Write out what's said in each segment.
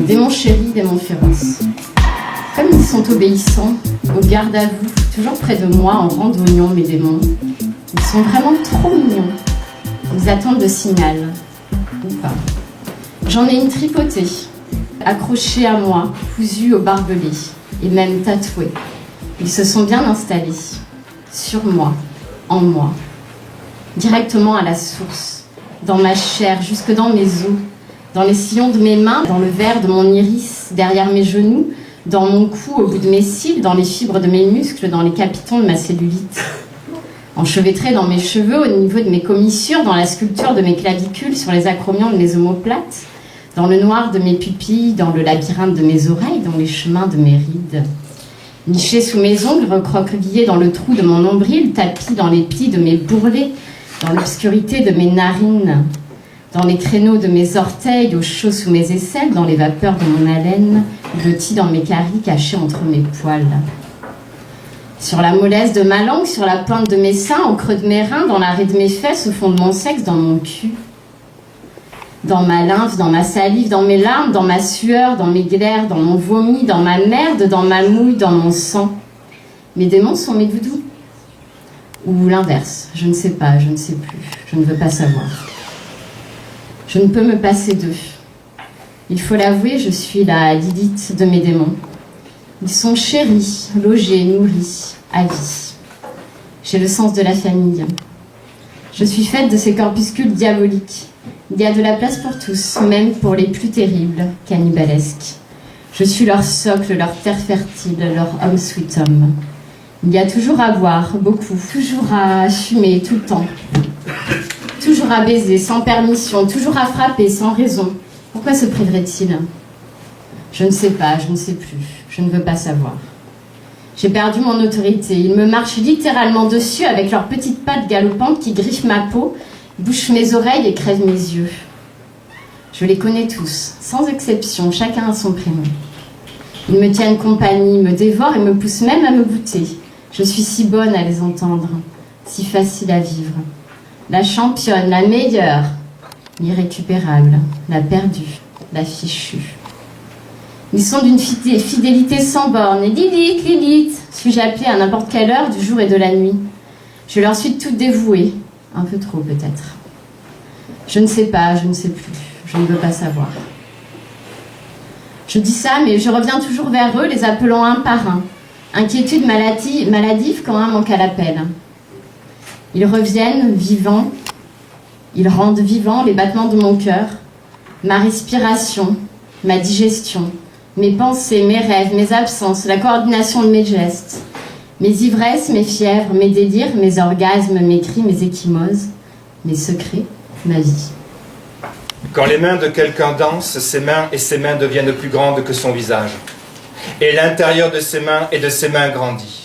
Démons chéris, démons féroces. Comme ils sont obéissants, au garde à vous, toujours près de moi en rang d'oignons, mes démons. Ils sont vraiment trop mignons. Ils attendent le signal. Ou pas. J'en ai une tripotée, accrochée à moi, cousue au barbelé, et même tatouée. Ils se sont bien installés, sur moi, en moi, directement à la source, dans ma chair, jusque dans mes os, dans les sillons de mes mains, dans le verre de mon iris, derrière mes genoux, dans mon cou, au bout de mes cils, dans les fibres de mes muscles, dans les capitons de ma cellulite. Enchevêtrés dans mes cheveux, au niveau de mes commissures, dans la sculpture de mes clavicules, sur les acromions de mes omoplates, dans le noir de mes pupilles, dans le labyrinthe de mes oreilles, dans les chemins de mes rides. Nichés sous mes ongles, recroquevillés dans le trou de mon nombril, tapis dans les plis de mes bourrelets, dans l'obscurité de mes narines, dans les créneaux de mes orteils, au chaud sous mes aisselles, dans les vapeurs de mon haleine, blottis dans mes caries cachés entre mes poils. Sur la mollesse de ma langue, sur la pointe de mes seins, au creux de mes reins, dans l'arrêt de mes fesses, au fond de mon sexe, dans mon cul. Dans ma lymphe, dans ma salive, dans mes larmes, dans ma sueur, dans mes glaires, dans mon vomi, dans ma merde, dans ma mouille, dans mon sang. Mes démons sont mes doudous. Ou l'inverse, je ne sais pas, je ne sais plus, je ne veux pas savoir. Je ne peux me passer d'eux. Il faut l'avouer, je suis la Lilith de mes démons. Ils sont chéris, logés, nourris, à vie. J'ai le sens de la famille. Je suis faite de ces corpuscules diaboliques. Il y a de la place pour tous, même pour les plus terribles, cannibalesques. Je suis leur socle, leur terre fertile, leur homme sweet homme. Il y a toujours à boire, beaucoup, toujours à fumer, tout le temps. Toujours à baiser, sans permission, toujours à frapper, sans raison. Pourquoi se priverait-il ? Je ne sais pas, je ne sais plus, je ne veux pas savoir. J'ai perdu mon autorité. Ils me marchent littéralement dessus avec leurs petites pattes galopantes qui griffent ma peau, bouchent mes oreilles et crèvent mes yeux. Je les connais tous, sans exception, chacun a son prénom. Ils me tiennent compagnie, me dévorent et me poussent même à me goûter. Je suis si bonne à les entendre, si facile à vivre. La championne, la meilleure, l'irrécupérable, la perdue, la fichue. Ils sont d'une fidélité sans borne. Et Lilith, Lilith, suis-je appelée à n'importe quelle heure du jour et de la nuit. Je leur suis toute dévouée, un peu trop peut-être. Je ne sais pas, je ne sais plus, je ne veux pas savoir. Je dis ça, mais je reviens toujours vers eux, les appelant un par un. Inquiétude maladive quand un manque à l'appel. Ils reviennent vivants, ils rendent vivants les battements de mon cœur, ma respiration, ma digestion, mes pensées, mes rêves, mes absences, la coordination de mes gestes, mes ivresses, mes fièvres, mes délires, mes orgasmes, mes cris, mes échymoses, mes secrets, ma vie. Quand les mains de quelqu'un dansent, ses mains deviennent plus grandes que son visage. Et l'intérieur de ses mains et de ses mains grandit.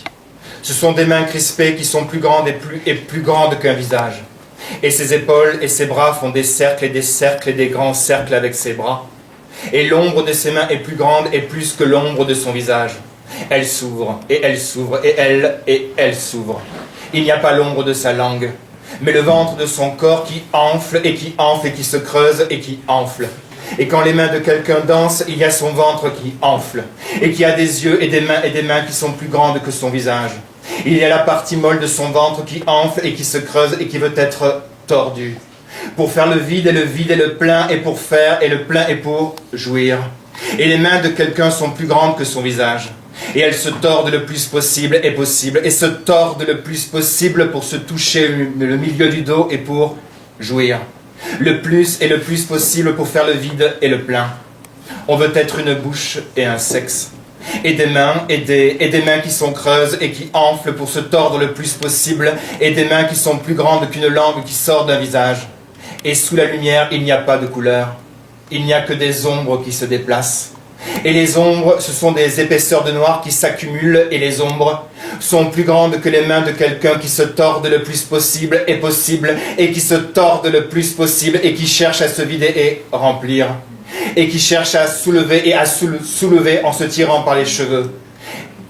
Ce sont des mains crispées qui sont plus grandes et plus grandes qu'un visage. Et ses épaules et ses bras font des cercles et des grands cercles avec ses bras. Et l'ombre de ses mains est plus grande et plus que l'ombre de son visage. Elle s'ouvre, et elle s'ouvre, et elle s'ouvre. Il n'y a pas l'ombre de sa langue, mais le ventre de son corps qui enfle et qui se creuse et qui enfle. Et quand les mains de quelqu'un dansent, il y a son ventre qui enfle, et qui a des yeux et des mains qui sont plus grandes que son visage. Il y a la partie molle de son ventre qui enfle et qui se creuse et qui veut être tordue. Pour faire le vide et le plein, et pour faire et le plein et pour jouir. Et les mains de quelqu'un sont plus grandes que son visage. Et elles se tordent le plus possible, et se tordent le plus possible pour se toucher le milieu du dos et pour jouir. Le plus possible pour faire le vide et le plein. On veut être une bouche et un sexe. Et des mains, et des mains qui sont creuses et qui enflent pour se tordre le plus possible, et des mains qui sont plus grandes qu'une langue qui sort d'un visage. Et sous la lumière, il n'y a pas de couleur. Il n'y a que des ombres qui se déplacent. Et les ombres, ce sont des épaisseurs de noir qui s'accumulent, et les ombres sont plus grandes que les mains de quelqu'un qui se tordent le plus possible, et qui se tordent le plus possible, et qui cherche à se vider et remplir, et qui cherche à soulever et à soulever en se tirant par les cheveux.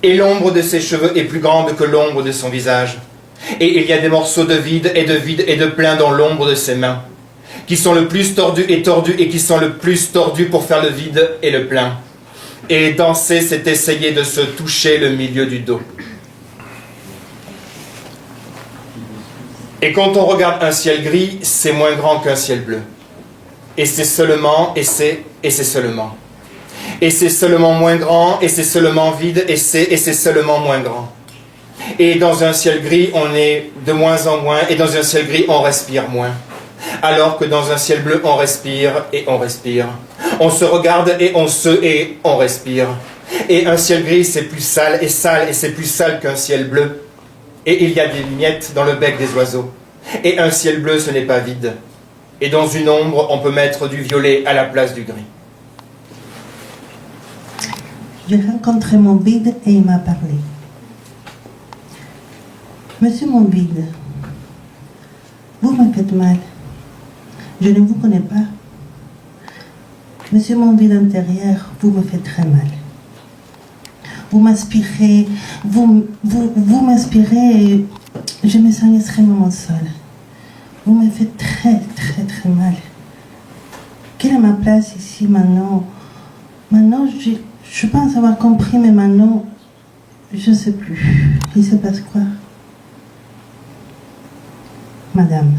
Et l'ombre de ses cheveux est plus grande que l'ombre de son visage. Et il y a des morceaux de vide et de plein dans l'ombre de ses mains, qui sont le plus tordus, et qui sont le plus tordus pour faire le vide et le plein. Et danser, c'est essayer de se toucher le milieu du dos. Et quand on regarde un ciel gris, c'est moins grand qu'un ciel bleu. Et c'est seulement, et c'est seulement. Et c'est seulement moins grand, et c'est seulement vide, et c'est seulement moins grand. Et dans un ciel gris, on est de moins en moins, et dans un ciel gris, on respire moins. Alors que dans un ciel bleu, on respire et on respire. On se regarde et on respire. Et un ciel gris, c'est plus sale, et c'est plus sale qu'un ciel bleu. Et il y a des miettes dans le bec des oiseaux. Et un ciel bleu, ce n'est pas vide. Et dans une ombre, on peut mettre du violet à la place du gris. J'ai rencontré Moonbide et il m'a parlé. Monsieur Moonbide, vous me faites mal. Je ne vous connais pas. Monsieur Moonbide intérieur, vous me faites très mal. Vous m'inspirez, vous m'inspirez et je me sens extrêmement seule. Vous me faites très, très, très mal. Quelle est ma place ici maintenant? Maintenant, je pense avoir compris, mais maintenant, je ne sais plus. Il se passe quoi? Madame,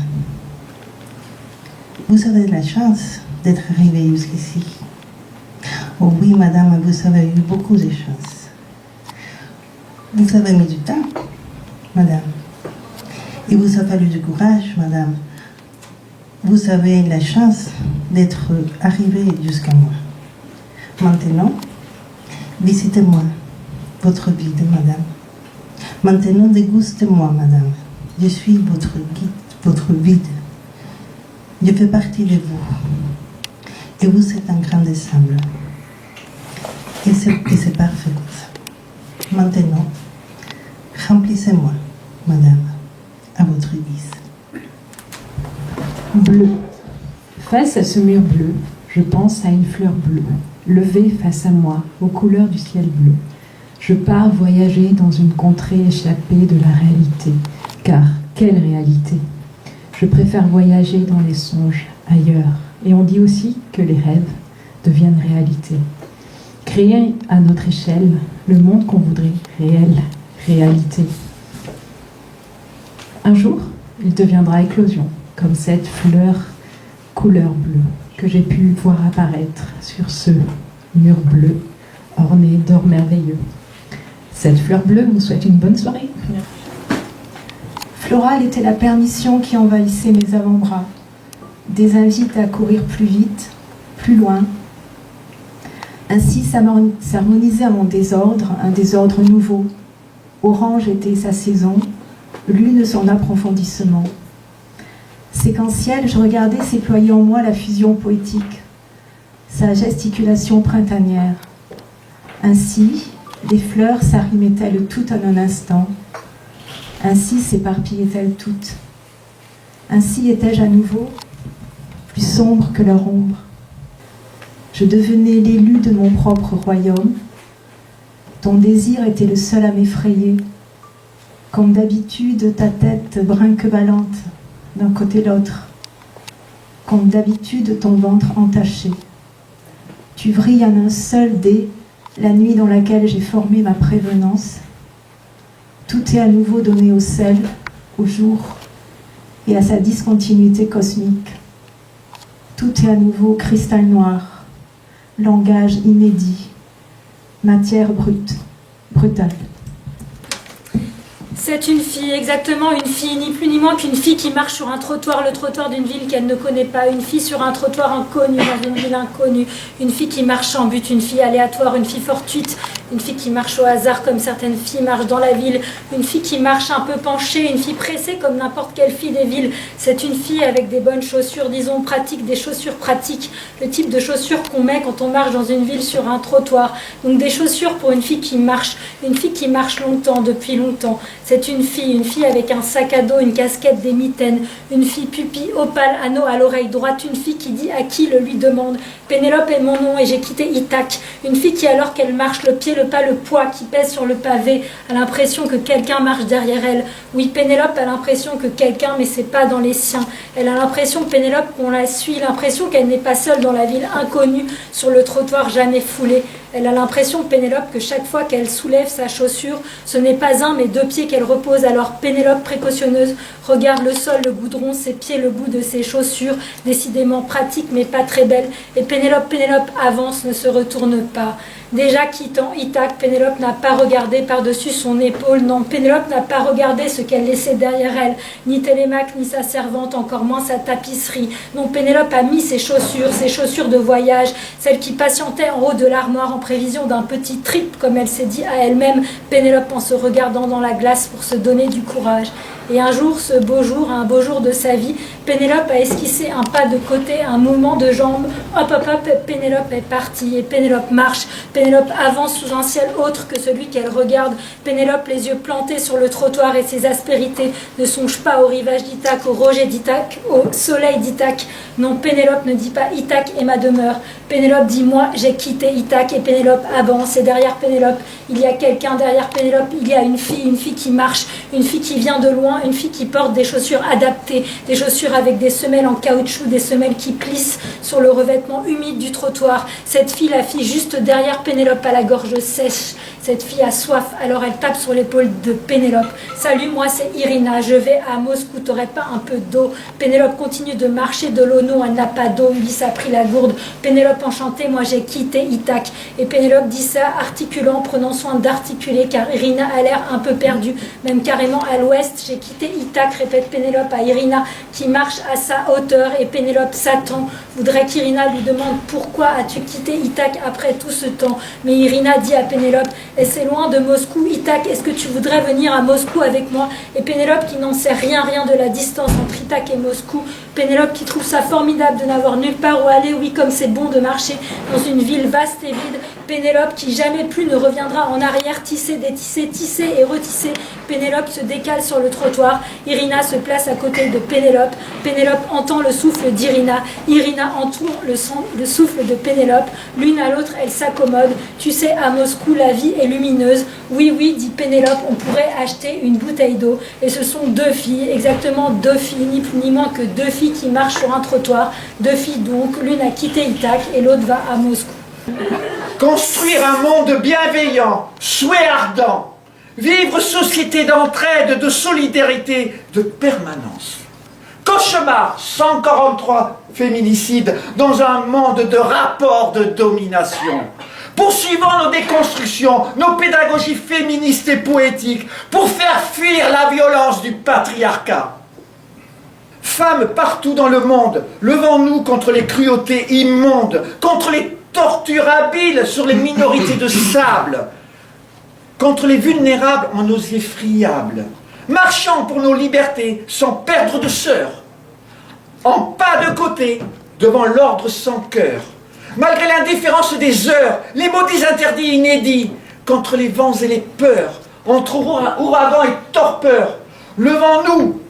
vous avez de la chance d'être arrivée jusqu'ici. Oh oui, madame, vous avez eu beaucoup de chance. Vous avez mis du temps, madame. Et vous avez fallu du courage, madame. Vous avez la chance d'être arrivée jusqu'à moi. Maintenant, visitez-moi, votre vide, madame. Maintenant, dégustez-moi, madame. Je suis votre guide, votre vide. Je fais partie de vous. Et vous êtes un grand ensemble. Et c'est parfait comme ça. Maintenant, remplissez-moi, madame, à votre guise. Bleu. Face à ce mur bleu, je pense à une fleur bleue, levée face à moi, aux couleurs du ciel bleu. Je pars voyager dans une contrée échappée de la réalité. Car, quelle réalité! Je préfère voyager dans les songes, ailleurs. Et on dit aussi que les rêves deviennent réalité. Créer à notre échelle le monde qu'on voudrait, réel, réalité. Un jour, il deviendra éclosion, comme cette fleur couleur bleue que j'ai pu voir apparaître sur ce mur bleu orné d'or merveilleux. Cette fleur bleue vous souhaite une bonne soirée. Floral était la permission qui envahissait mes avant-bras, des invites à courir plus vite, plus loin. Ainsi s'harmonisait à mon désordre, un désordre nouveau. Orange était sa saison, lune son approfondissement. Séquentiel, je regardais s'éployer en moi la fusion poétique, sa gesticulation printanière. Ainsi, les fleurs s'arrimaient-elles toutes en un instant. Ainsi s'éparpillaient-elles toutes. Ainsi étais-je à nouveau, plus sombre que leur ombre. Je devenais l'élu de mon propre royaume. Ton désir était le seul à m'effrayer. Comme d'habitude, ta tête brinque-ballante d'un côté l'autre. Comme d'habitude, ton ventre entaché. Tu vrilles en un seul dé, la nuit dans laquelle j'ai formé ma prévenance. Tout est à nouveau donné au sel, au jour et à sa discontinuité cosmique. Tout est à nouveau cristal noir, langage inédit, matière brute, brutale. C'est une fille, exactement une fille, ni plus ni moins qu'une fille qui marche sur un trottoir, le trottoir d'une ville qu'elle ne connaît pas, une fille sur un trottoir inconnu, dans une ville inconnue, une fille qui marche en but, une fille aléatoire, une fille fortuite, une fille qui marche au hasard comme certaines filles marchent dans la ville, une fille qui marche un peu penchée, une fille pressée comme n'importe quelle fille des villes. C'est une fille avec des bonnes chaussures, disons pratiques, des chaussures pratiques, le type de chaussures qu'on met quand on marche dans une ville sur un trottoir. Donc des chaussures pour une fille qui marche longtemps, depuis longtemps. C'est une fille avec un sac à dos, une casquette, des mitaines, une fille pupille, opale, anneau à l'oreille droite, une fille qui dit à qui le lui demande. Pénélope est mon nom et j'ai quitté Ithaque. Une fille qui, alors qu'elle marche, le pied, le pas, le poids qui pèse sur le pavé, a l'impression que quelqu'un marche derrière elle. Oui, Pénélope a l'impression que quelqu'un, mais c'est pas dans les siens. Elle a l'impression, Pénélope, qu'on la suit, l'impression qu'elle n'est pas seule dans la ville inconnue, sur le trottoir jamais foulé. Elle a l'impression, Pénélope, que chaque fois qu'elle soulève sa chaussure, ce n'est pas un mais deux pieds qu'elle repose. Alors Pénélope, précautionneuse, regarde le sol, le goudron, ses pieds, le bout de ses chaussures, décidément pratique mais pas très belle. Et Pénélope avance, ne se retourne pas. Déjà quittant Ithaque, Pénélope n'a pas regardé par-dessus son épaule. Non, Pénélope n'a pas regardé ce qu'elle laissait derrière elle, ni Télémaque, ni sa servante, encore moins sa tapisserie. Non, Pénélope a mis ses chaussures de voyage, celles qui patientaient en haut de l'armoire en prévision d'un petit trip, comme elle s'est dit à elle-même, Pénélope en se regardant dans la glace pour se donner du courage. Et un jour, un beau jour de sa vie, Pénélope a esquissé un pas de côté, un mouvement de jambes. Hop, hop, hop, Pénélope est partie. Et Pénélope marche. Pénélope avance sous un ciel autre que celui qu'elle regarde. Pénélope, les yeux plantés sur le trottoir et ses aspérités, ne songe pas au rivage d'Ithaque, au roger d'Ithaque, au soleil d'Ithaque. Non, Pénélope ne dit pas Ithaque est ma demeure. Pénélope dit moi, j'ai quitté Ithaque. Et Pénélope avance. Et derrière Pénélope, il y a quelqu'un. Derrière Pénélope, il y a une fille qui marche, une fille qui vient de loin, une fille qui porte des chaussures adaptées, des chaussures avec des semelles en caoutchouc, des semelles qui plissent sur le revêtement humide du trottoir. Cette fille, la fille juste derrière Pénélope, a la gorge sèche. Cette fille a soif, alors elle tape sur l'épaule de Pénélope. Salut, moi c'est Irina, je vais à Moscou, t'aurais pas un peu d'eau? Pénélope continue de marcher, de l'eau, non, elle n'a pas d'eau. Ulysse a pris la gourde. Pénélope enchantée, moi j'ai quitté Ithaque. Et Pénélope dit ça, articulant, prenant soin d'articuler, car Irina a l'air un peu perdue, même carrément à l'ouest. J'ai quitté Ithaque, répète Pénélope à Irina, qui marche à sa hauteur. Et Pénélope s'attend, voudrait qu'Irina lui demande pourquoi as-tu quitté Ithaque après tout ce temps. Mais Irina dit à Pénélope, et c'est loin de Moscou, Ithaque, est-ce que tu voudrais venir à Moscou avec moi? Et Pénélope qui n'en sait rien de la distance entre Ithaque et Moscou. Pénélope qui trouve ça formidable de n'avoir nulle part où aller, oui, comme c'est bon de marcher dans une ville vaste et vide. Pénélope qui jamais plus ne reviendra en arrière, tisser, détisser, tisser et retisser. Pénélope se décale sur le trottoir. Irina se place à côté de Pénélope. Pénélope entend le souffle d'Irina. Irina entend le souffle de Pénélope. L'une à l'autre, elles s'accommodent. Tu sais, à Moscou, la vie est lumineuse. Oui, oui, dit Pénélope, on pourrait acheter une bouteille d'eau. Et ce sont deux filles, exactement deux filles, ni plus ni moins que deux filles qui marchent sur un trottoir. Deux filles donc, l'une a quitté Ithaque et l'autre va à Moscou. Construire un monde bienveillant, souhait ardent, vivre société d'entraide, de solidarité, de permanence. Cauchemar, 143 féminicides dans un monde de rapports de domination. Poursuivons nos déconstructions, nos pédagogies féministes et poétiques pour faire fuir la violence du patriarcat. Femmes partout dans le monde, levons-nous contre les cruautés immondes, contre les tortures habiles sur les minorités de sable, contre les vulnérables en osier friable. Marchons pour nos libertés sans perdre de sœur, en pas de côté devant l'ordre sans cœur. Malgré l'indifférence des heures, les maudits interdits inédits, contre les vents et les peurs, entre ouragans et torpeurs, levons-nous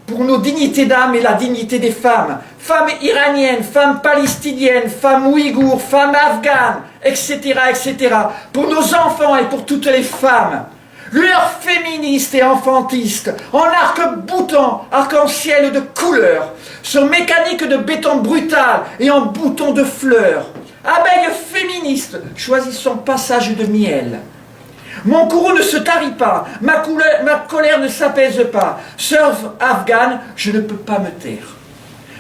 pour nos dignités d'âme et la dignité des femmes, femmes iraniennes, femmes palestiniennes, femmes ouïghours, femmes afghanes, etc., etc., pour nos enfants et pour toutes les femmes. Lueur féministe et enfantiste, en arc-boutant, arc-en-ciel de couleurs, sur mécanique de béton brutal et en bouton de fleurs. Abeilles féministes, choisissons passage de miel. Mon courroux ne se tarit pas, ma colère ne s'apaise pas. Sœur afghane, je ne peux pas me taire.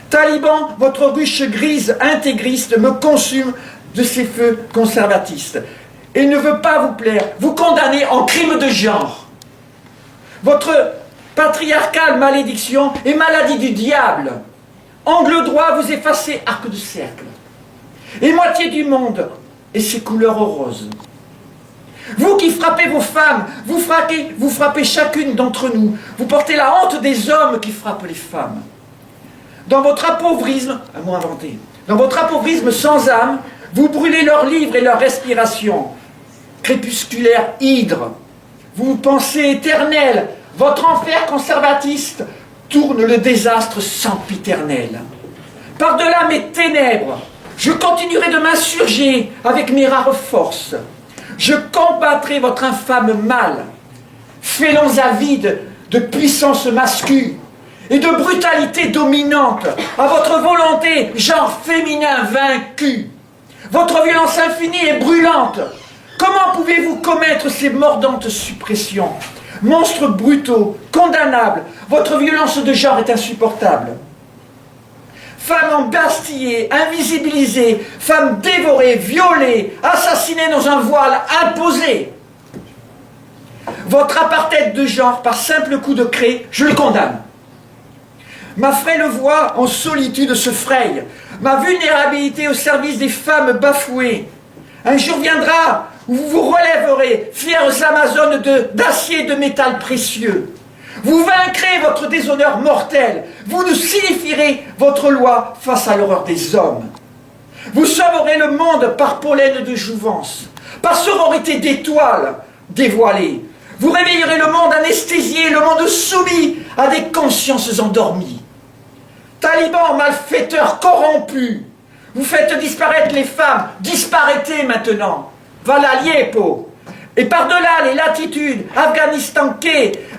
Taliban, votre ruche grise intégriste me consume de ses feux conservatistes et ne veut pas vous plaire, vous condamner en crime de genre. Votre patriarcale malédiction est maladie du diable. Angle droit, vous effacez arc de cercle. Et moitié du monde et ses couleurs roses. Vous qui frappez vos femmes, vous frappez chacune d'entre nous. Vous portez la honte des hommes qui frappent les femmes. Dans votre appauvrissement, un mot inventé, dans votre appauvrissement sans âme, vous brûlez leurs livres et leur respiration. Crépusculaire hydre, vous pensez éternel, votre enfer conservatiste tourne le désastre sempiternel. Par-delà mes ténèbres, je continuerai de m'insurger avec mes rares forces. Je combattrai votre infâme mal, félons avides de puissance masculine et de brutalité dominante, à votre volonté, genre féminin vaincu. Votre violence infinie est brûlante. Comment pouvez-vous commettre ces mordantes suppressions? Monstres brutaux, condamnables, votre violence de genre est insupportable. Femmes embastillées, invisibilisées, femmes dévorées, violées, assassinées dans un voile imposé. Votre apartheid de genre, par simple coup de craie, je le condamne. Ma frêle voix en solitude se fraye, ma vulnérabilité au service des femmes bafouées. Un jour viendra où vous vous relèverez, fières Amazones d'acier et de métal précieux. Vous vaincrez votre déshonneur mortel, vous nous signifierez votre loi face à l'horreur des hommes. Vous sauverez le monde par pollen de jouvence, par sororité d'étoiles dévoilées. Vous réveillerez le monde anesthésié, le monde soumis à des consciences endormies. Talibans, malfaiteurs, corrompus, vous faites disparaître les femmes, disparaîtrez maintenant. Voilà l'Iepo. Et par-delà les latitudes, Afghanistan,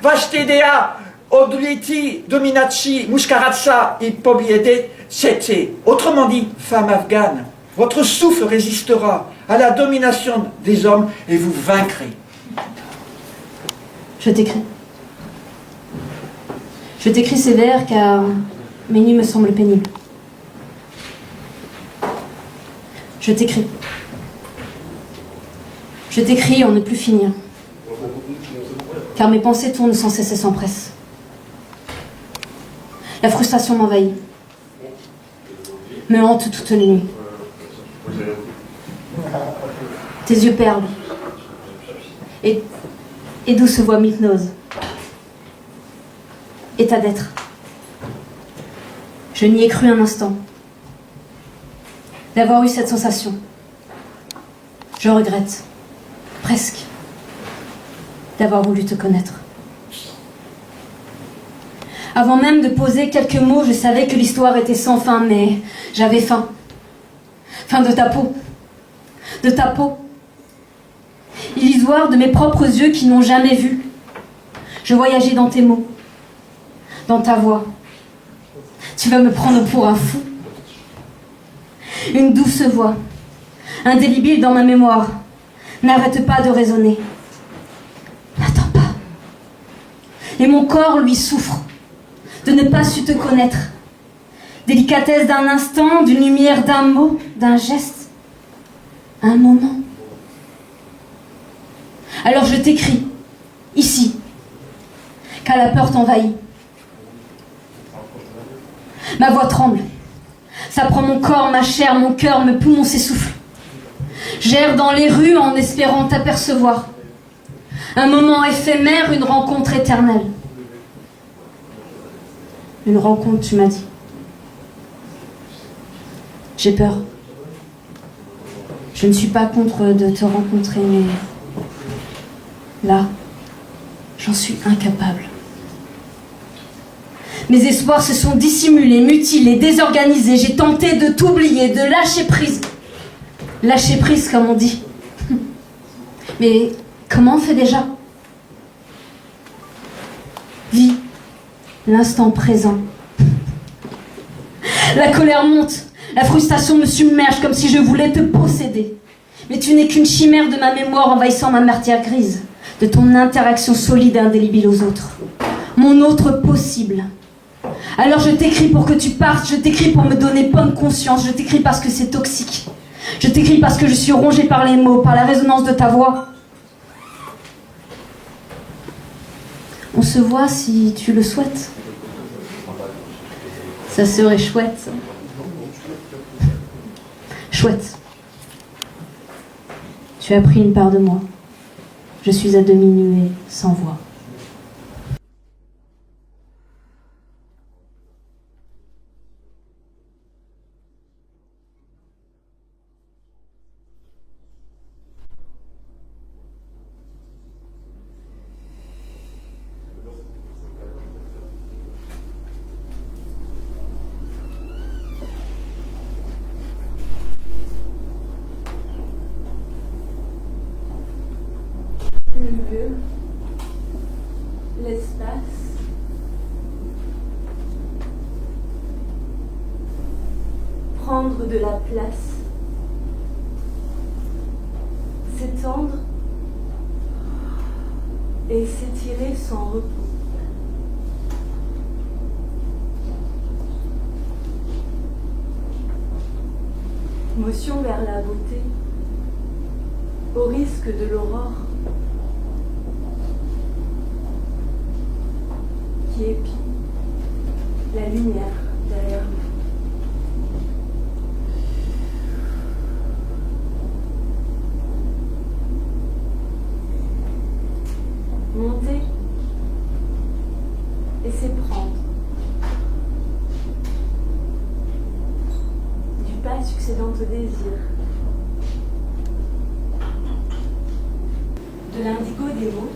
Vashtedea, Odliti, Dominachi, Mushkaratsa et Pobiede, Sete. Autrement dit, femme afghane, votre souffle résistera à la domination des hommes et vous vaincrez. Je t'écris. Je t'écris ces vers car mes nuits me semblent pénibles. Je t'écris. Je t'écris en ne plus finir. Car mes pensées tournent sans cesse et sans presse. La frustration m'envahit. Me hante toutes les nuits. Tes yeux perlent. Et douce voix m'hypnose. État d'être. Je n'y ai cru un instant. D'avoir eu cette sensation. Je regrette. Presque. D'avoir voulu te connaître. Avant même de poser quelques mots, je savais que l'histoire était sans fin, mais j'avais faim. Faim de ta peau. De ta peau. Illusoire de mes propres yeux qui n'ont jamais vu. Je voyageais dans tes mots. Dans ta voix. Tu vas me prendre pour un fou. Une douce voix. Indélébile dans ma mémoire. N'arrête pas de résonner. N'attends pas. Et mon corps, lui, souffre de ne pas su te connaître. Délicatesse d'un instant, d'une lumière, d'un mot, d'un geste, un moment. Alors je t'écris, ici, car la peur t'envahit. Ma voix tremble. Ça prend mon corps, ma chair, mon cœur, mes poumons s'essoufflent. J'erre dans les rues en espérant t'apercevoir. Un moment éphémère, une rencontre éternelle. Une rencontre, tu m'as dit. J'ai peur. Je ne suis pas contre de te rencontrer, mais là, j'en suis incapable. Mes espoirs se sont dissimulés, mutilés, désorganisés. J'ai tenté de t'oublier, de lâcher prise. Lâcher prise, comme on dit. Mais comment on fait déjà? Vis l'instant présent. La colère monte, la frustration me submerge comme si je voulais te posséder. Mais tu n'es qu'une chimère de ma mémoire envahissant ma matière grise, de ton interaction solide et indélébile aux autres. Mon autre possible. Alors je t'écris pour que tu partes, je t'écris pour me donner bonne conscience, je t'écris parce que c'est toxique. Je t'écris parce que je suis rongée par les mots, par la résonance de ta voix. On se voit si tu le souhaites. Ça serait chouette. Chouette. Tu as pris une part de moi. Je suis à demi nuée, sans voix. Le lieu, l'espace, prendre de la place, s'étendre et s'étirer sans repos. Motion vers la beauté, au risque de l'aurore, qui épie la lumière derrière nous. Monter et s'éprendre. Du pas succédant au désir. De l'indigo des mots.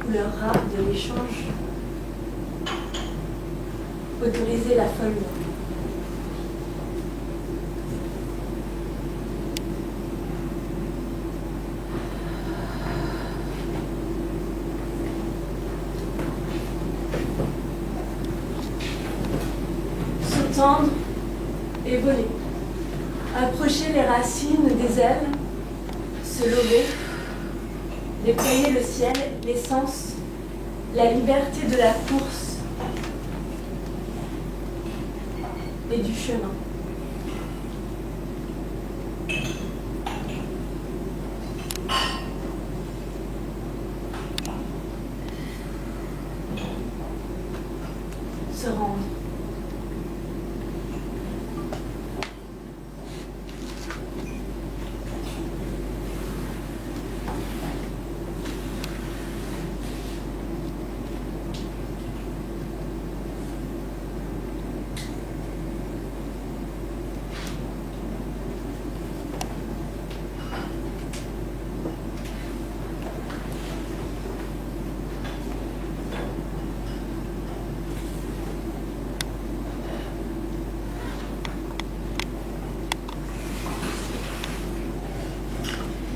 Couleur rare de l'échange, autoriser la folle. S'étendre et voler, approcher les racines des ailes, se lever, déployer le ciel, l'essence, la liberté de la course et du chemin. Se rendre.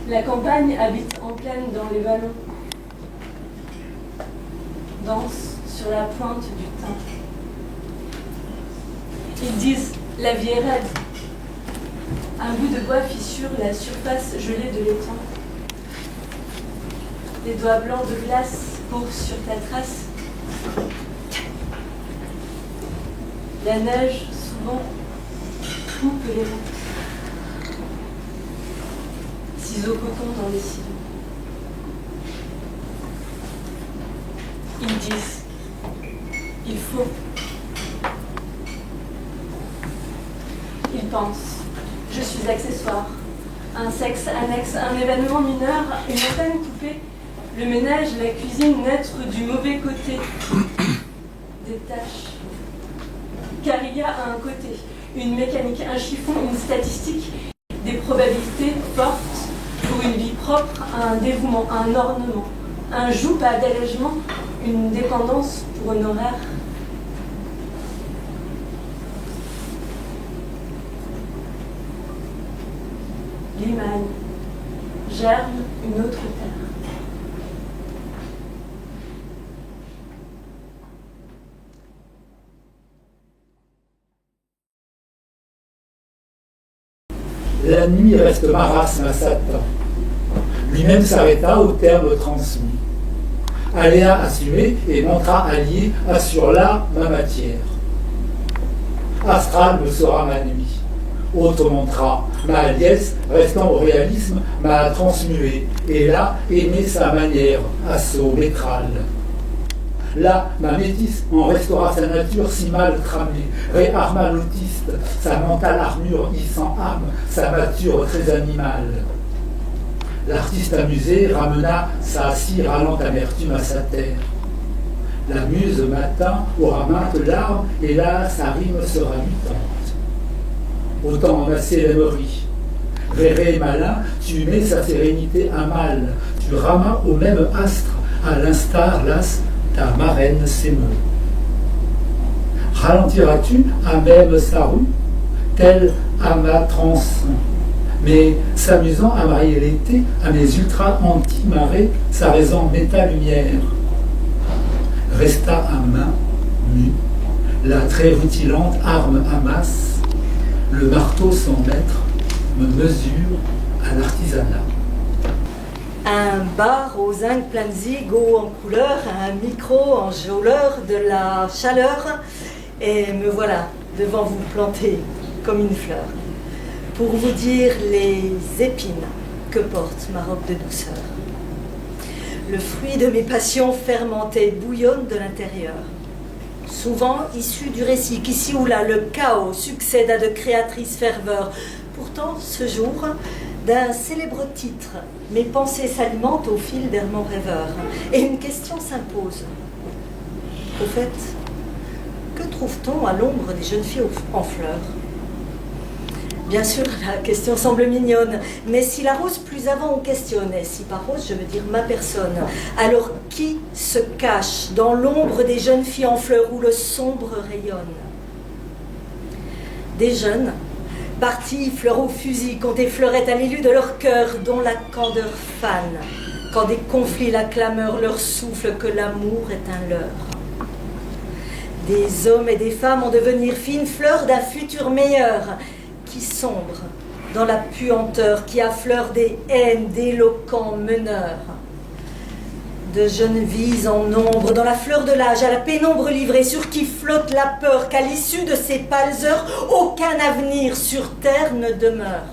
La campagne habite en plaine dans les vallons, danse sur la pointe du thym. Ils disent la vie est raide. Un bout de bois fissure la surface gelée de l'étang. Les doigts blancs de glace courent sur ta trace. La neige, souvent, coupe les routes. Ciseaux coton dans les cils. Ils disent, il faut. Ils pensent, je suis accessoire. Un sexe annexe, un événement mineur, une montagne coupée, le ménage, la cuisine, naître du mauvais côté. Des tâches. Car il y a un côté, une mécanique, un chiffon, une statistique, des probabilités fortes. Pour une vie propre, un dévouement, un ornement, un joug pas d'allègement, une dépendance pour honoraire. Limagne, germe une autre terre. La nuit reste marasme à Satan. Lui-même s'arrêta au terme transmis. Aléa assumé et montra allié, assure-là ma matière. Astral me sera ma nuit. Autre montra, ma liesse, restant au réalisme, m'a transmué, et là, aimé sa manière, assaut métral. Là, ma métisse en restaura sa nature si mal tramée, réarma l'autiste, sa mentale armure y sans âme, sa mature très animale. L'artiste amusé ramena sa si râlante amertume à sa terre. La muse matin aura maintes larmes, et là sa rime sera mutante. Autant amasser l'aimerie. Réré malin, tu mets sa sérénité à mal. Tu ramas au même astre, à l'instar, las, ta marraine s'émeut. Ralentiras-tu à même sa rue, tel à ma transe, mais s'amusant à marier l'été à mes ultras anti-marées, sa raison méta-lumière. Resta à main nue, la très rutilante arme à masse, le marteau sans maître me mesure à l'artisanat. Un bar aux zinc plein de zigots en couleur, un micro en jauleur de la chaleur, et me voilà devant vous planter comme une fleur, pour vous dire les épines que porte ma robe de douceur. Le fruit de mes passions fermentées bouillonne de l'intérieur, souvent issu du récit qu'ici ou là le chaos succède à de créatrices ferveurs. Pourtant, ce jour, d'un célèbre titre, mes pensées s'alimentent au fil d'errements rêveurs, et une question s'impose. Au fait, que trouve-t-on à l'ombre des jeunes filles en fleurs? Bien sûr, la question semble mignonne, mais si la rose plus avant on questionne, et si par rose je veux dire ma personne, alors qui se cache dans l'ombre des jeunes filles en fleurs où le sombre rayonne? Des jeunes, partis fleurs au fusil, quand des fleurettes à l'élu de leur cœur, dont la candeur fane, quand des conflits la clameur leur souffle que l'amour est un leurre. Des hommes et des femmes en devenir fines fleurs d'un futur meilleur, qui sombre dans la puanteur, qui affleure des haines d'éloquents meneurs. De jeunes vies en nombre, dans la fleur de l'âge, à la pénombre livrée, sur qui flotte la peur qu'à l'issue de ces pâles heures, aucun avenir sur terre ne demeure.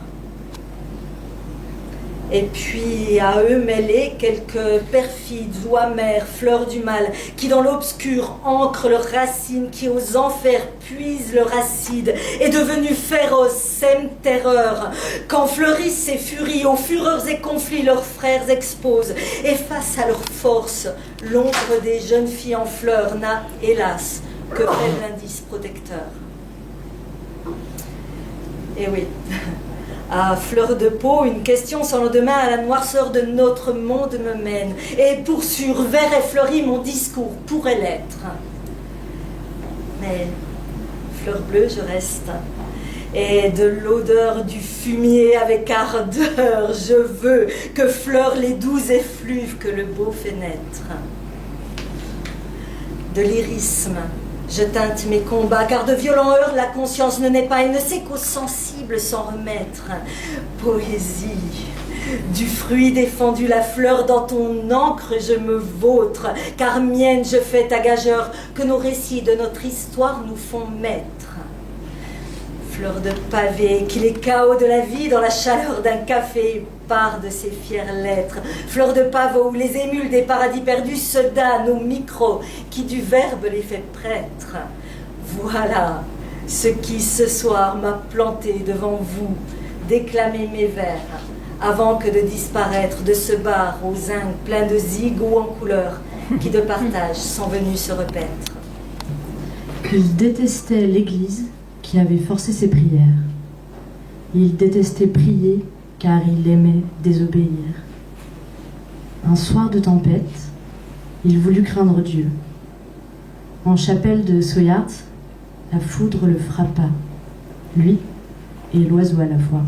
Et puis à eux mêlés quelques perfides ou amères fleurs du mal, qui dans l'obscur ancrent leurs racines, qui aux enfers puisent leur acide, et devenus féroces sèment terreur. Quand fleurissent ces furies, aux fureurs et conflits leurs frères exposent, et face à leur force, l'ombre des jeunes filles en fleurs n'a, hélas, que faible indice protecteur. Et oui, à fleur de peau, une question sans lendemain à la noirceur de notre monde me mène. Et pour sûr, vert et fleuri, mon discours pourrait l'être. Mais fleur bleue, je reste. Et de l'odeur du fumier avec ardeur, je veux que fleurent les doux effluves que le beau fait naître. De lyrisme, je teinte mes combats, car de violents heurts la conscience ne naît pas et ne sait qu'aux sensibles s'en remettre. Poésie, du fruit défendu la fleur, dans ton encre je me vautre, car mienne je fais ta gageure que nos récits de notre histoire nous font maître. Fleur de pavé, qui les chaos de la vie dans la chaleur d'un café part de ses fières lettres. Fleur de pavot où les émules des paradis perdus se damnent au micro qui du verbe les fait prêtre. Voilà ce qui ce soir m'a planté devant vous, déclamer mes vers, avant que de disparaître de ce bar aux zinc plein de zigots en couleur qui de partage sont venus se repaître. Il détestait l'Église qui avait forcé ses prières. Il détestait prier car il aimait désobéir. Un soir de tempête, il voulut craindre Dieu. En chapelle de Soyart, la foudre le frappa, lui et l'oiseau à la fois.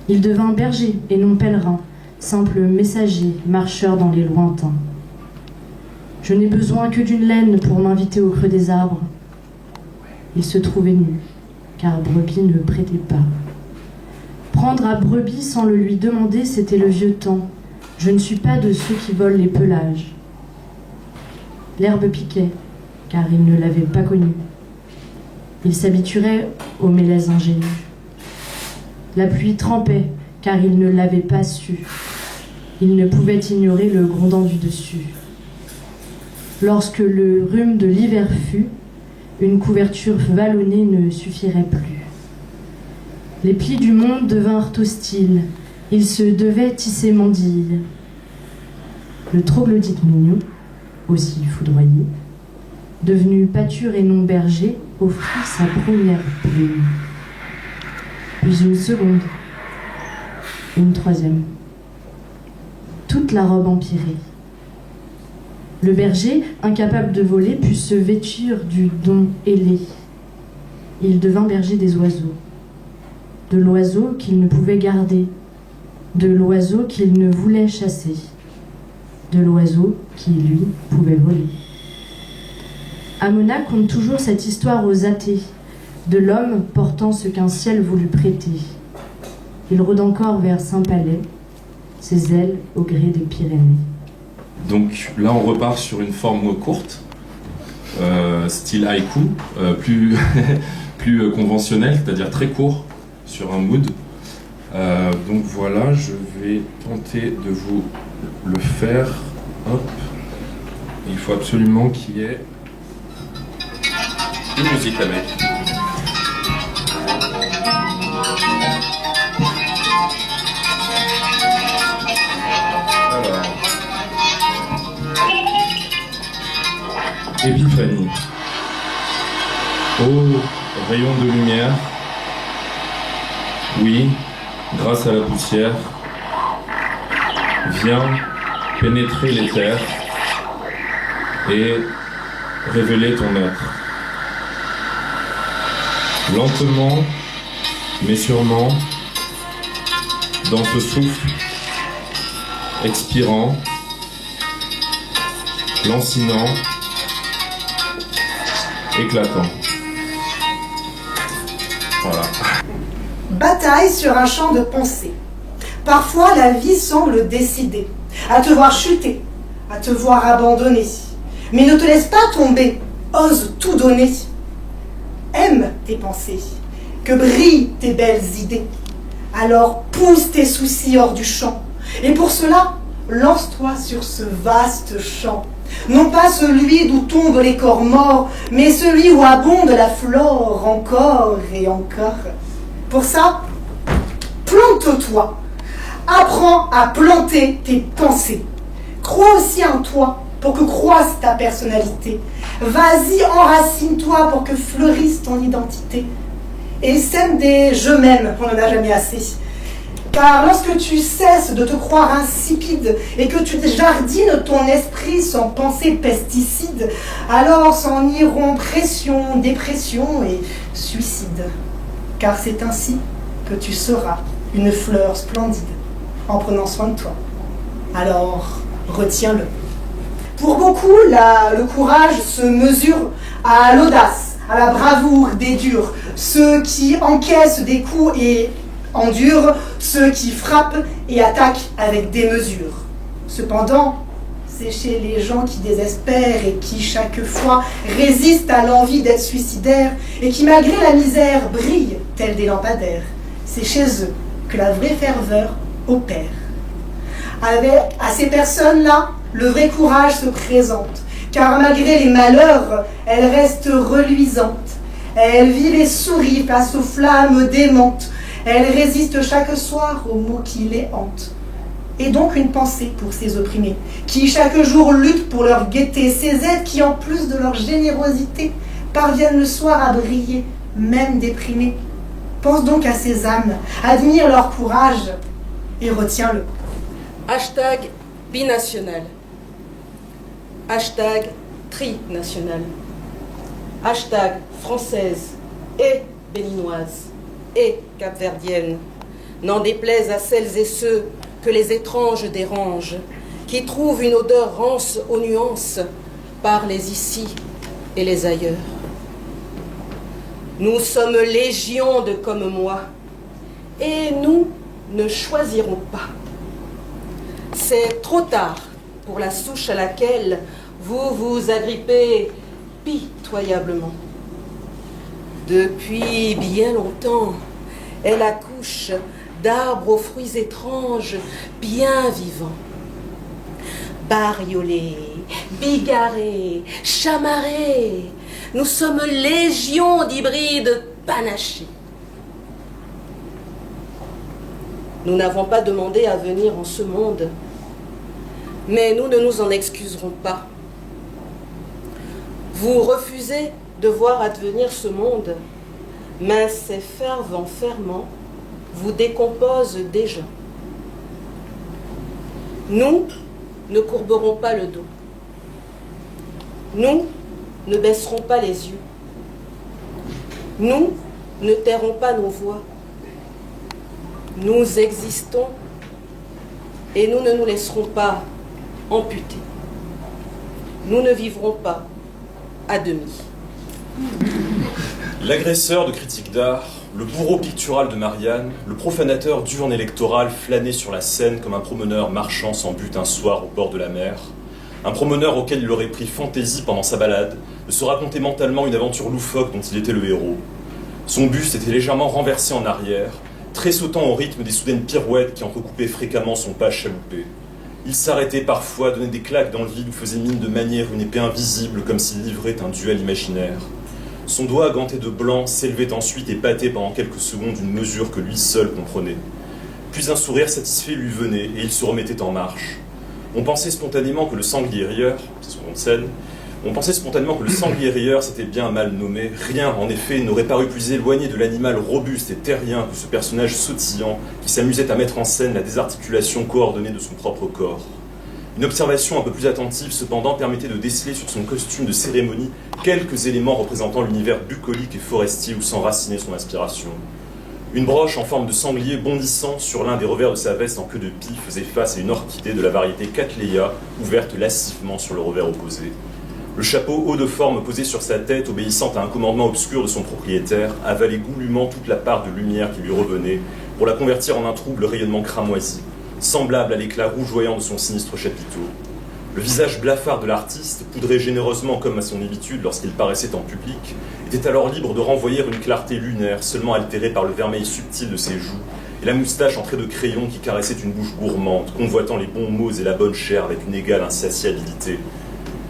Il devint berger et non pèlerin, simple messager, marcheur dans les lointains. Je n'ai besoin que d'une laine pour m'inviter au creux des arbres. Il se trouvait nu, car brebis ne prêtait pas. Prendre à brebis sans le lui demander, c'était le vieux temps. Je ne suis pas de ceux qui volent les pelages. L'herbe piquait, car il ne l'avait pas connue. Il s'habituerait au mélèze ingénu. La pluie trempait, car il ne l'avait pas su. Il ne pouvait ignorer le grondant du dessus. Lorsque le rhume de l'hiver fut, une couverture vallonnée ne suffirait plus. Les plis du monde devinrent hostiles. Il se devait tisser mandille. Le troglodyte mignon, aussi foudroyé, devenu pâture et non berger, offrit sa première plume. Puis une seconde, une troisième. Toute la robe empirée. Le berger, incapable de voler, put se vêtir du don ailé. Il devint berger des oiseaux. De l'oiseau qu'il ne pouvait garder, de l'oiseau qu'il ne voulait chasser, de l'oiseau qui, lui, pouvait voler. Amona conte toujours cette histoire aux athées, de l'homme portant ce qu'un ciel voulut prêter. Il rôde encore vers Saint-Palais, ses ailes au gré des Pyrénées. Donc là, on repart sur une forme courte, style haïku, plus, plus conventionnel, c'est-à-dire très court, sur un mood. Donc voilà, je vais tenter de vous le faire. Hop. Il faut absolument qu'il y ait une musique avec. Alors. Épiphanie. Ô rayon de lumière, oui, grâce à la poussière, viens pénétrer les terres et révéler ton être. Lentement, mais sûrement, dans ce souffle expirant, lancinant, éclatant. Voilà. Bataille sur un champ de pensée. Parfois, la vie semble décider à te voir chuter, à te voir abandonner. Mais ne te laisse pas tomber, ose tout donner. Aime tes pensées, que brillent tes belles idées. Alors pousse tes soucis hors du champ. Et pour cela, lance-toi sur ce vaste champ. Non pas celui d'où tombent les corps morts, mais celui où abonde la flore encore et encore. Pour ça, plante-toi. Apprends à planter tes pensées. Crois aussi en toi pour que croisse ta personnalité. Vas-y, enracine-toi pour que fleurisse ton identité. Et sème des « je m'aime », on n'en a jamais assez. Car lorsque tu cesses de te croire insipide et que tu jardines ton esprit sans pensée pesticide, alors s'en iront pression, dépression et suicide. Car c'est ainsi que tu seras une fleur splendide en prenant soin de toi. Alors, retiens-le. Pour beaucoup, le courage se mesure à l'audace, à la bravoure des durs, ceux qui encaissent des coups et endurent, ceux qui frappent et attaquent avec démesure. Cependant, c'est chez les gens qui désespèrent et qui chaque fois résistent à l'envie d'être suicidaires et qui malgré la misère brillent tels des lampadaires. C'est chez eux que la vraie ferveur opère. À ces personnes-là, le vrai courage se présente, car malgré les malheurs, elles restent reluisantes. Elles vivent et sourient face aux flammes démentes. Elles résistent chaque soir aux maux qui les hantent. Et donc une pensée pour ces opprimés, qui chaque jour luttent pour leur gaieté, ces êtres qui, en plus de leur générosité, parviennent le soir à briller, même déprimés. Pense donc à ces âmes, admire leur courage et retiens-le. Hashtag binational. Hashtag trinational. Hashtag française et béninoise et capverdienne. N'en déplaise à celles et ceux que les étranges dérangent, qui trouvent une odeur rance aux nuances par les ici et les ailleurs. Nous sommes légion de comme moi, et nous ne choisirons pas. C'est trop tard pour la souche à laquelle vous vous agrippez pitoyablement. Depuis bien longtemps, elle accouche d'arbres aux fruits étranges, bien vivants. Bariolés, bigarrés, chamarrés, nous sommes légion d'hybrides panachés. Nous n'avons pas demandé à venir en ce monde, mais nous ne nous en excuserons pas. Vous refusez de voir advenir ce monde, mais ces fervents ferments vous décomposent déjà. Nous ne courberons pas le dos. Nous ne baisserons pas les yeux. Nous ne tairons pas nos voix. Nous existons et nous ne nous laisserons pas amputer. Nous ne vivrons pas à demi. L'agresseur de critiques d'art, le bourreau pictural de Marianne, le profanateur d'urnes électorales flânait sur la scène comme un promeneur marchant sans but un soir au bord de la mer, un promeneur auquel il aurait pris fantaisie pendant sa balade de se raconter mentalement une aventure loufoque dont il était le héros. Son buste était légèrement renversé en arrière, tressautant au rythme des soudaines pirouettes qui entrecoupaient fréquemment son pas chaloupé. Il s'arrêtait parfois, donnait des claques dans le vide ou faisait mine de manière une épée invisible comme s'il livrait un duel imaginaire. Son doigt ganté de blanc s'élevait ensuite et battait pendant quelques secondes une mesure que lui seul comprenait. Puis un sourire satisfait lui venait et il se remettait en marche. On pensait spontanément que le sanglier rieur, c'est son nom de scène, on pensait spontanément que le sanglier rieur s'était bien mal nommé. Rien, en effet, n'aurait paru plus éloigné de l'animal robuste et terrien que ce personnage sautillant qui s'amusait à mettre en scène la désarticulation coordonnée de son propre corps. Une observation un peu plus attentive, cependant, permettait de déceler sur son costume de cérémonie quelques éléments représentant l'univers bucolique et forestier où s'enracinait son inspiration. Une broche en forme de sanglier bondissant sur l'un des revers de sa veste en queue de pie faisait face à une orchidée de la variété Cattleya, ouverte lascivement sur le revers opposé. Le chapeau haut de forme posé sur sa tête, obéissant à un commandement obscur de son propriétaire, avalait goulûment toute la part de lumière qui lui revenait pour la convertir en un trouble rayonnement cramoisi, semblable à l'éclat rougeoyant de son sinistre chapiteau. Le visage blafard de l'artiste, poudré généreusement comme à son habitude lorsqu'il paraissait en public, était alors libre de renvoyer une clarté lunaire seulement altérée par le vermeil subtil de ses joues et la moustache en trait de crayon qui caressait une bouche gourmande, convoitant les bons mots et la bonne chair avec une égale insatiabilité.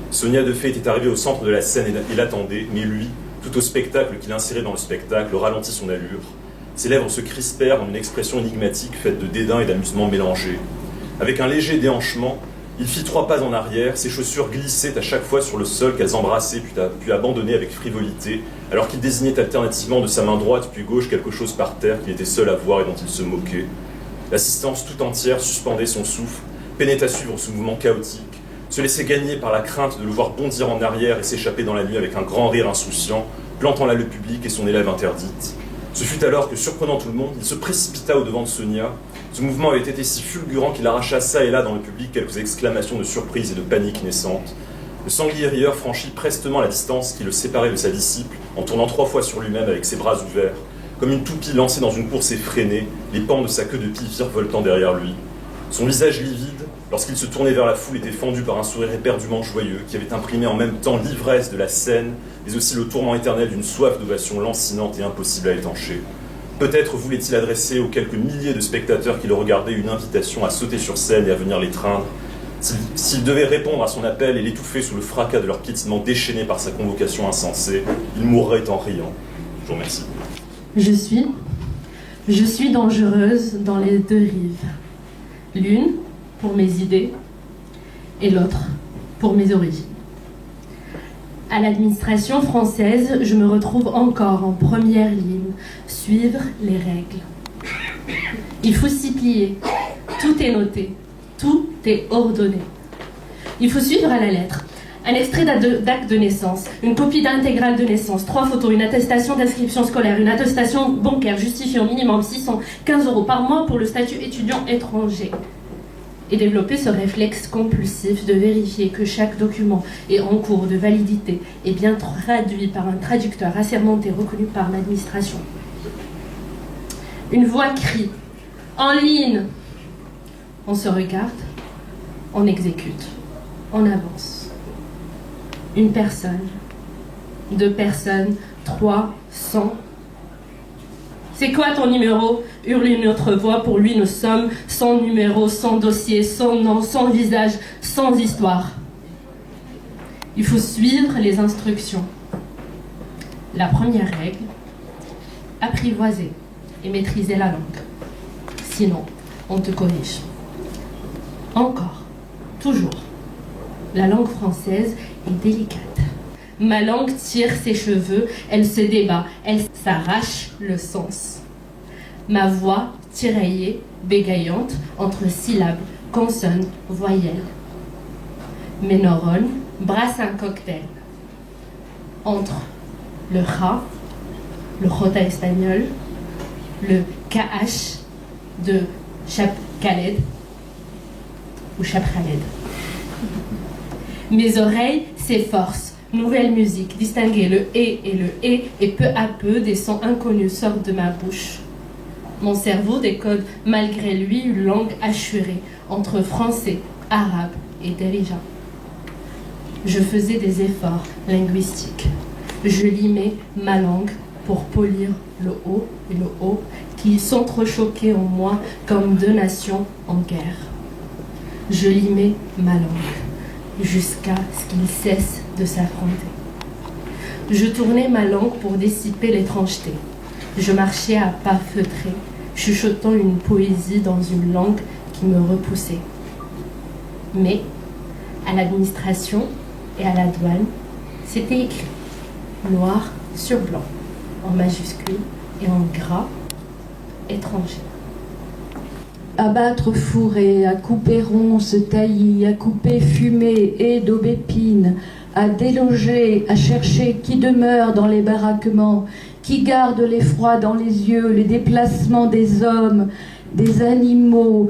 Sonia de fait était arrivée au centre de la scène et l'attendait, mais lui, tout au spectacle qu'il insérait dans le spectacle, ralentit son allure. Ses lèvres se crispèrent en une expression énigmatique faite de dédain et d'amusement mélangés. Avec un léger déhanchement, il fit 3 pas en arrière, ses chaussures glissaient à chaque fois sur le sol qu'elles embrassaient puis abandonnaient avec frivolité, alors qu'il désignait alternativement de sa main droite puis gauche quelque chose par terre qu'il était seul à voir et dont il se moquait. L'assistance tout entière suspendait son souffle, peinait à suivre ce mouvement chaotique, se laissait gagner par la crainte de le voir bondir en arrière et s'échapper dans la nuit avec un grand rire insouciant, plantant là le public et son élève interdite. Ce fut alors que, surprenant tout le monde, il se précipita au-devant de Sonia. Ce mouvement avait été si fulgurant qu'il arracha ça et là dans le public quelques exclamations de surprise et de panique naissantes. Le sanglier rieur franchit prestement la distance qui le séparait de sa disciple, en tournant 3 fois sur lui-même avec ses bras ouverts, comme une toupie lancée dans une course effrénée, les pans de sa queue de pie virevoltant derrière lui. Son visage livide, lorsqu'il se tournait vers la foule, était fendu par un sourire éperdument joyeux qui avait imprimé en même temps l'ivresse de la scène, mais aussi le tourment éternel d'une soif d'ovation lancinante et impossible à étancher. Peut-être voulait-il adresser aux quelques milliers de spectateurs qui le regardaient une invitation à sauter sur scène et à venir l'étreindre. S'il devait répondre à son appel et l'étouffer sous le fracas de leur piétinement déchaîné par sa convocation insensée, il mourrait en riant. Je vous remercie. Je suis dangereuse dans les 2 rives. L'une pour mes idées et l'autre pour mes origines. À l'administration française, je me retrouve encore en première ligne, suivre les règles. Il faut s'y plier, tout est noté, tout est ordonné. Il faut suivre à la lettre. Un extrait d'acte de naissance, une copie d'intégrale de naissance, 3 photos, une attestation d'inscription scolaire, une attestation bancaire justifiant minimum 615 € par mois pour le statut étudiant étranger. Et développer ce réflexe compulsif de vérifier que chaque document est en cours de validité et bien traduit par un traducteur assermenté reconnu par l'administration. Une voix crie « En ligne !» On se regarde, on exécute, on avance. Une personne, 2 personnes, 3, 100. C'est quoi ton numéro ? Hurle une autre voix. Pour lui, nous sommes sans numéro, sans dossier, sans nom, sans visage, sans histoire. Il faut suivre les instructions. La première règle, apprivoiser et maîtriser la langue. Sinon, on te corrige. Encore, toujours. La langue française est délicate. Ma langue tire ses cheveux, elle se débat, elle s'arrache le sens. Ma voix tiraillée, bégayante, entre syllabes, consonnes, voyelles. Mes neurones brassent un cocktail. Entre le Ra, le Jota espagnol, le KH de Chap Khaled ou Chap Khaled. Mes oreilles s'efforcent, nouvelle musique, distinguer le et et peu à peu des sons inconnus sortent de ma bouche. Mon cerveau décode malgré lui une langue assurée entre français, arabe et derija. Je faisais des efforts linguistiques. Je limais ma langue pour polir le haut et le haut qui s'entrechoquaient en moi comme deux nations en guerre. Je limais ma langue jusqu'à ce qu'il cesse de s'affronter. Je tournais ma langue pour dissiper l'étrangeté. Je marchais à pas feutrés, chuchotant une poésie dans une langue qui me repoussait. Mais, à l'administration et à la douane, c'était écrit, noir sur blanc, en majuscule et en gras, étranger. À battre fourré, à couper ronces taillis, à couper fumée et d'aubépines, à déloger, à chercher qui demeure dans les baraquements, qui garde l'effroi dans les yeux, les déplacements des hommes, des animaux,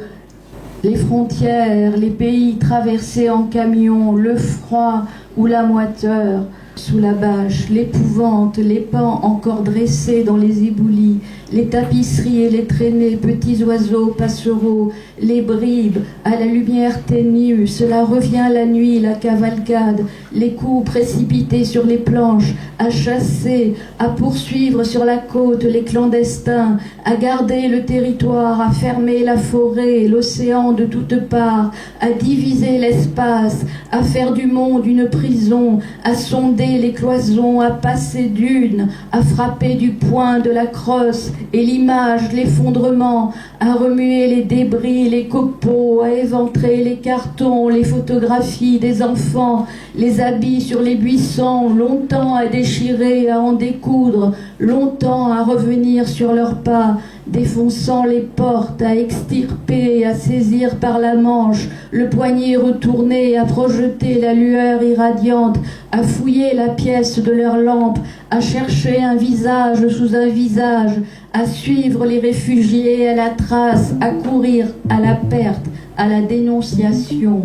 les frontières, les pays traversés en camion, le froid ou la moiteur, sous la bâche, l'épouvante, les pans encore dressés dans les éboulis, les tapisseries et les traînées, petits oiseaux passereaux, les bribes, à la lumière ténue, cela revient la nuit, la cavalcade, les coups précipités sur les planches, à chasser, à poursuivre sur la côte les clandestins, à garder le territoire, à fermer la forêt, l'océan de toutes parts, à diviser l'espace, à faire du monde une prison, à sonder les cloisons, à passer d'une, à frapper du poing de la crosse et l'image, l'effondrement, à remuer les débris, les copeaux, à éventrer les cartons, les photographies des enfants, les habits sur les buissons, longtemps à déchirer, à en découdre, longtemps à revenir sur leurs pas, défonçant les portes, à extirper, à saisir par la manche, le poignet retourné, à projeter la lueur irradiante, à fouiller la pièce de leur lampe, à chercher un visage sous un visage, à suivre les réfugiés à la trace, à courir à la perte, à la dénonciation.